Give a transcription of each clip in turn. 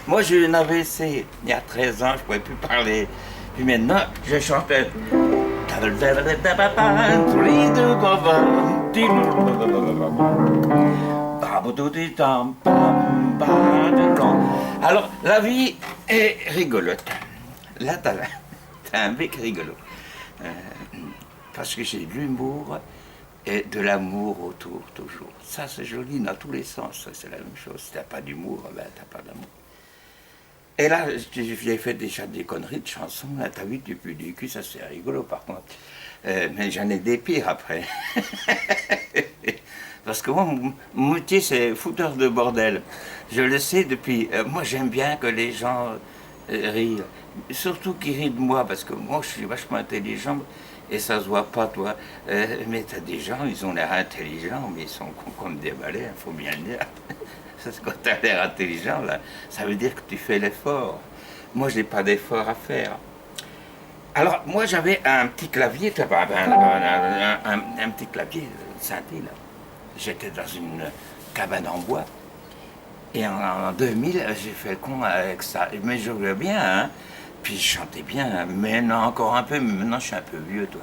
Moi, j'ai eu une AVC il y a 13 ans, je ne pouvais plus parler. Puis maintenant, je chantais. Alors, la vie est rigolote. Là, t'as un mec rigolo. Parce que j'ai de l'humour et de l'amour autour, toujours. Ça, c'est joli dans tous les sens, c'est la même chose. Si t'as pas d'humour, ben, t'as pas d'amour. Et là, j'ai fait déjà des conneries de chansons. Là, t'as vu, du cul, ça c'est rigolo par contre. Mais j'en ai des pires après. Parce que moi, mon métier, c'est fouteur de bordel. Je le sais depuis... moi, j'aime bien que les gens rient. Surtout qu'ils rient de moi, parce que moi, je suis vachement intelligent. Et ça se voit pas, toi. Mais t'as des gens, ils ont l'air intelligents, mais ils sont cons comme des balais, il faut bien le dire. Quand t'as l'air intelligent, là, ça veut dire que tu fais l'effort. Moi, je n'ai pas d'effort à faire. Alors, moi, j'avais un petit clavier, un petit clavier synthé, là. J'étais dans une cabane en bois. Et en 2000, j'ai fait le con avec ça. Mais je jouais bien, hein. Puis je chantais bien, hein. Mais non, encore un peu, mais maintenant je suis un peu vieux, toi.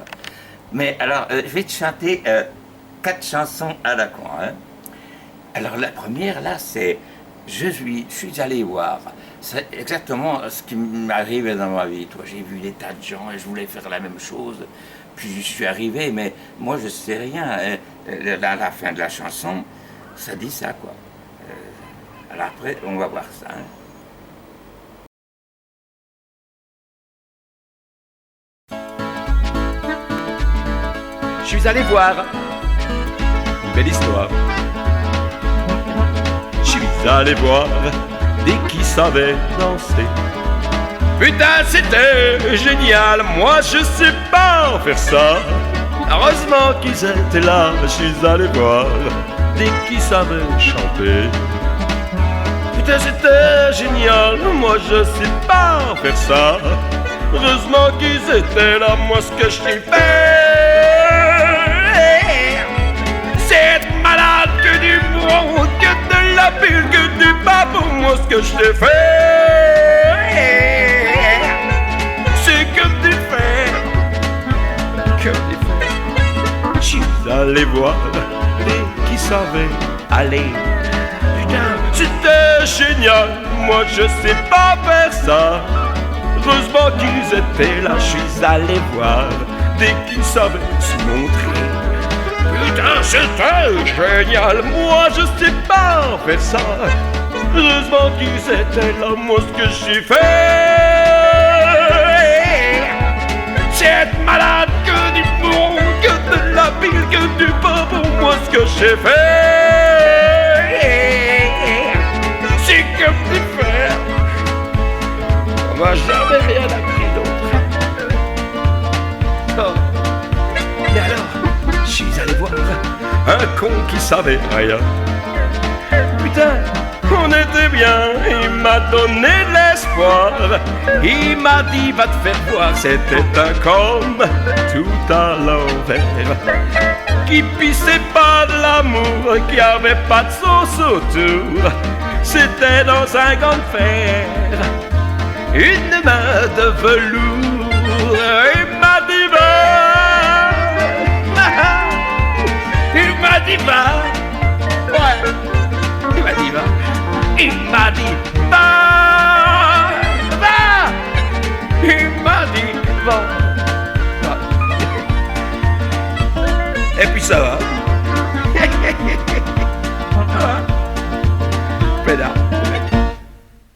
Mais alors, je vais te chanter 4 chansons à la con, hein. Alors la première, là, c'est « Je suis allé voir ». C'est exactement ce qui m'arrive dans ma vie, toi. J'ai vu des tas de gens et je voulais faire la même chose. Puis je suis arrivé, mais moi, je sais rien. À la fin de la chanson, ça dit ça, quoi. Alors après, on va voir ça, hein. Je suis allé voir une belle histoire. Je suis allé voir des qui savaient danser. Putain, c'était génial, moi je sais pas faire ça. Heureusement qu'ils étaient là, je suis allé voir des qui savaient chanter. Putain, c'était génial, moi je sais pas faire ça. Heureusement qu'ils étaient là, moi ce que je sais faire, c'est être malade que du bon, que de la pile, que du babou. Moi ce que je sais faire, c'est que du fer, que du fer. Je suis allé voir les qui savaient aller. Putain, c'était génial, moi je sais pas faire ça. Heureusement qu'ils étaient là, je suis allé voir dès qu'ils savaient se montrer. Putain, c'était génial, moi je sais pas faire ça. Heureusement qu'ils étaient là, moi ce que j'ai fait, c'est être malade que du bon, que de la pile, que du pas pour moi ce que j'ai fait, c'est comme du fer. On m'a jamais rien appris d'autre. Oh. Et alors, je suis allé voir un con qui savait rien. Putain, on était bien, il m'a donné de l'espoir. Il m'a dit va te faire voir, c'était un con tout à l'envers, qui pissait pas de l'amour, qui avait pas de sauce autour. C'était dans un gant de fer, une main de velours. Il m'a dit va, il m'a dit va, ouais, il m'a dit va, il m'a dit va, va, il m'a dit va. Et puis ça va.